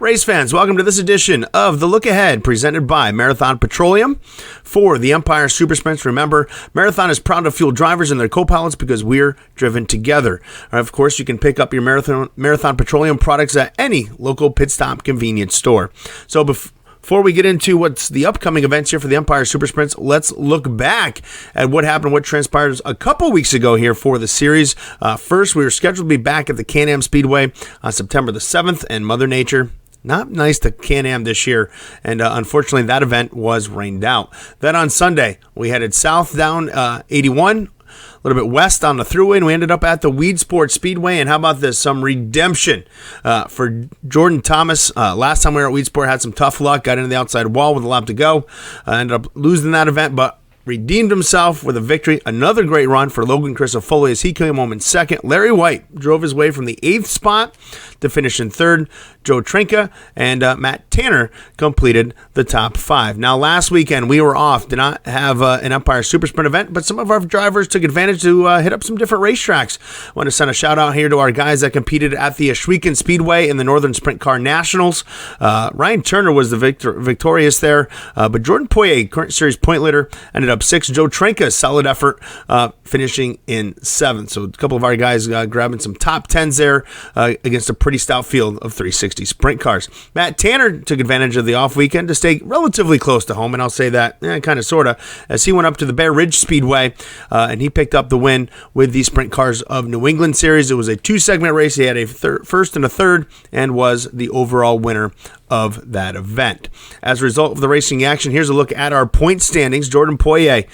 Race fans, welcome to this edition of The Look Ahead, presented by Marathon Petroleum for the Empire Super Sprints. Remember, Marathon is proud to fuel drivers and their co-pilots because we're driven together. Of course, you can pick up your Marathon Petroleum products at any local pit stop convenience store. So before we get into what's the upcoming events here for the Empire Super Sprints, let's look back at what happened, what transpired a couple weeks ago here for the series. First, we were scheduled to be back at the Can-Am Speedway on September the 7th, and Mother Nature not nice to Can-Am this year, and unfortunately that event was rained out. Then on Sunday, we headed south down 81, a little bit west on the thruway, and we ended up at the Weedsport Speedway. And how about this? Some redemption for Jordan Thomas. Last time we were at Weedsport, had some tough luck, got into the outside wall with a lap to go. Ended up losing that event, but redeemed himself with a victory. Another great run for Logan Crisafulli as he came home in second. Larry White drove his way from the 8th spot to finish in third. Joe Trinka and Matt Tanner completed the top 5. Now, last weekend we were off, did not have an Empire Super Sprint event, but some of our drivers took advantage to hit up some different racetracks. I want to send a shout out here to our guys that competed at the Ashwegan Speedway in the Northern Sprint Car Nationals. Ryan Turner was the victorious there, but Jordan Poirier, current series point leader, ended up 6th. Joe Trinka, solid effort, finishing in 7th. So a couple of our guys grabbing some top 10s there against a pretty stout field of 360 sprint cars. Matt Tanner took advantage of the off weekend to stay relatively close to home, and I'll say that kind of sort of, as he went up to the Bear Ridge Speedway and he picked up the win with the Sprint Cars of New England series. It was a 2-segment race. He had a first and a third and was the overall winner of that event. As a result of the racing action, here's a look at our point standings. Jordan Poirier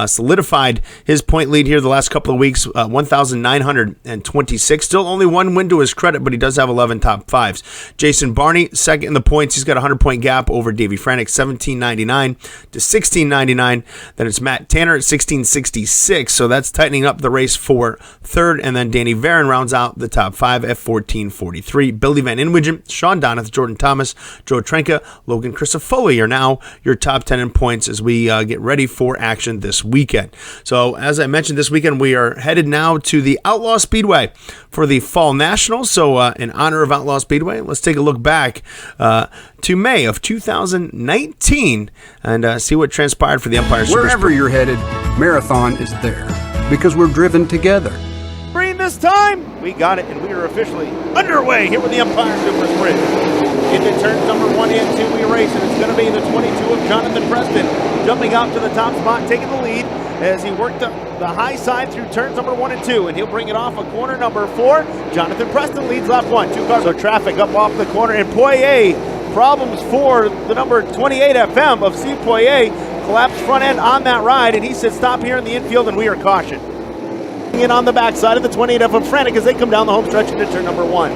solidified his point lead here the last couple of weeks, 1,926. Still only one win to his credit, but he does have 11 top 5s. Jason Barney, second in the points. He's got a 100-point gap over Davey Franick, 1799 to 1699. Then it's Matt Tanner at 1666, so that's tightening up the race for third. And then Danny Varon rounds out the top 5 at 1443. Billy Van Inwigen, Sean Donath, Jordan Thomas, Joe Trinka, Logan Crisafulli are now your top 10 in points as we get ready for action this weekend. So as I mentioned, this weekend we are headed now to the Outlaw Speedway for the Fall Nationals. So in honor of Outlaw Speedway, let's take a look back to May of 2019 and see what transpired for the Empire Super Wherever Sprint. you're headed, Marathon is there because we're driven together. This time, we got it, and we are officially underway here with the Empire Super Sprint. Into turns number 1 and 2, we race, and it's going to be the 22 of Jonathan Preston jumping out to the top spot, taking the lead as he worked the high side through turns number 1 and 2, and he'll bring it off a corner number 4. Jonathan Preston leads lap 1. 2 cars, so traffic up off the corner, and Poirier, problems for the number 28 FM of Steve Poirier, collapsed front end on that ride, and he said stop here in the infield, and we are cautioned. In on the backside of the 28 from Frantic as they come down the home stretch into turn number 1.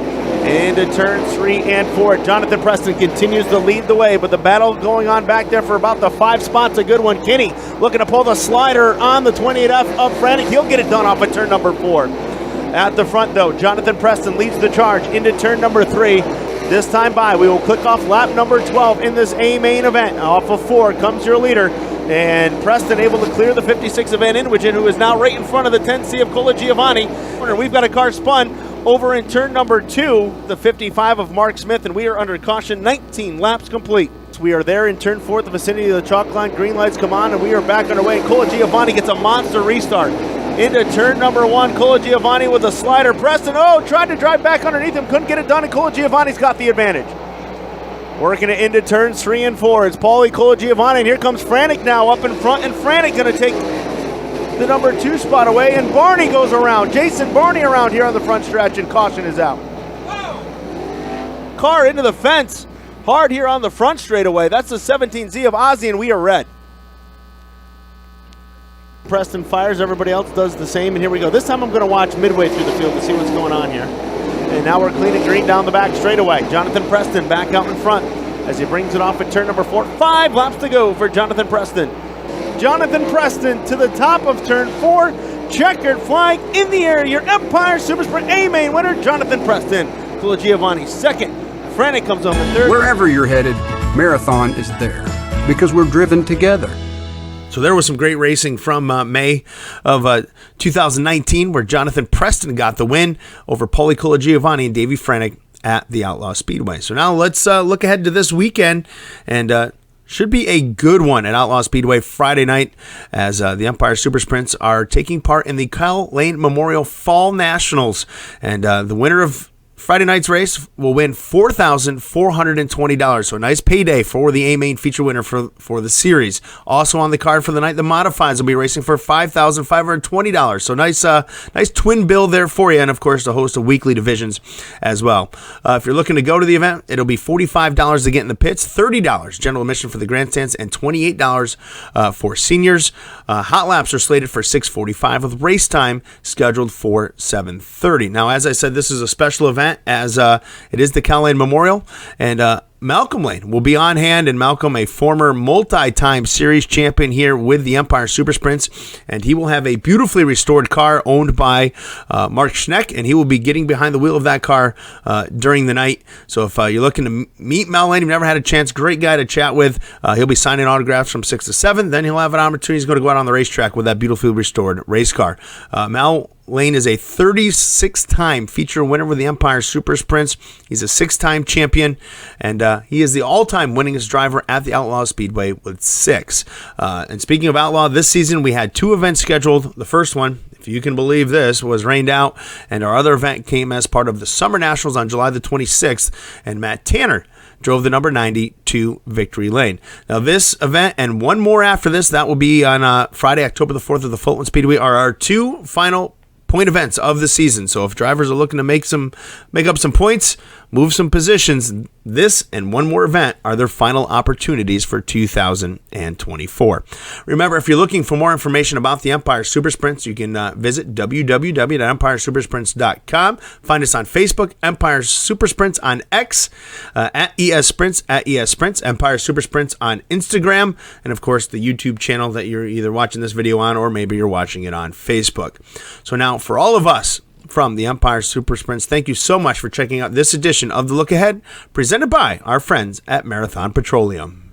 Into turns 3 and 4. Jonathan Preston continues to lead the way, but the battle going on back there for about the 5 spots. A good one. Kinney looking to pull the slider on the 28F of Frantic. He'll get it done off of turn number 4. At the front, though, Jonathan Preston leads the charge into turn number 3. This time by, we will click off lap number 12 in this A main event. Off of 4 comes your leader. And Preston able to clear the 56 of Van Inwigen, who is now right in front of the 10C of Cola Giovanni. We've got a car spun over in turn number 2, the 55 of Mark Smith, and we are under caution, 19 laps complete. We are there in turn 4 at the vicinity of the chalk line. Green lights come on, and we are back underway. Cola Giovanni gets a monster restart. Into turn number 1, Cola Giovanni with a slider. Preston, tried to drive back underneath him, couldn't get it done, and Cola Giovanni's got the advantage. Working it into turns 3 and 4. It's Paulie Cola Giovanni, and here comes Frantic now up in front, and Frantic going to take the number 2 spot away, and Barney goes around. Jason Barney around here on the front stretch, and caution is out. Whoa. Car into the fence, hard here on the front straightaway. That's the 17Z of Ozzy, and we are red. Preston fires, everybody else does the same, and here we go. This time I'm going to watch midway through the field to see what's going on here. And now we're clean and green down the back straightaway. Jonathan Preston back out in front as he brings it off at turn number 4. 5 laps to go for Jonathan Preston. Jonathan Preston to the top of turn 4. Checkered flag in the air. Your Empire Super Sprint A main winner, Jonathan Preston. Cola Giovanni second. Frantic comes on the third. Wherever you're headed, Marathon is there because we're driven together. So there was some great racing from May of 2019 where Jonathan Preston got the win over Paulie Cola Giovanni and Davey Franick at the Outlaw Speedway. So now let's look ahead to this weekend, and should be a good one at Outlaw Speedway Friday night, as the Empire Super Sprints are taking part in the Kyle Lane Memorial Fall Nationals. And the winner of Friday night's race will win $4,420. So a nice payday for the A-Main feature winner for the series. Also on the card for the night, the Modifieds will be racing for $5,520. So nice twin bill there for you. And of course, a host of weekly divisions as well. If you're looking to go to the event, it'll be $45 to get in the pits, $30 general admission for the grandstands, and $28 for seniors. Hot laps are slated for 6:45 with race time scheduled for 7:30. Now, as I said, this is a special event, as it is the Cal Lane Memorial, and Malcolm Lane will be on hand. And Malcolm, a former multi-time series champion here with the Empire Super Sprints, and he will have a beautifully restored car owned by Mark Schneck, and he will be getting behind the wheel of that car during the night. So if you're looking to meet Mal Lane, you've never had a chance, great guy to chat with. He'll be signing autographs from 6 to 7. Then he'll have an opportunity. He's going to go out on the racetrack with that beautifully restored race car. Mal Lane is a 36-time feature winner with the Empire Super Sprints. He's a 6-time champion, and he is the all-time winningest driver at the Outlaw Speedway with 6. And speaking of Outlaw, this season we had 2 events scheduled. The first one, if you can believe this, was rained out, and our other event came as part of the Summer Nationals on July the 26th, and Matt Tanner drove the number 90 to Victory Lane. Now, this event and one more after this, that will be on Friday, October the 4th at the Fulton Speedway, are our 2 final point events of the season. So if drivers are looking to make up some points, move some positions, this and one more event are their final opportunities for 2024. Remember, if you're looking for more information about the Empire Super Sprints, you can visit www.empiresupersprints.com. Find us on Facebook, Empire Super Sprints, on X, at ES Sprints, Empire Super Sprints on Instagram, and of course the YouTube channel that you're either watching this video on, or maybe you're watching it on Facebook. So now, for all of us from the Empire Super Sprints, thank you so much for checking out this edition of The Look Ahead, presented by our friends at Marathon Petroleum.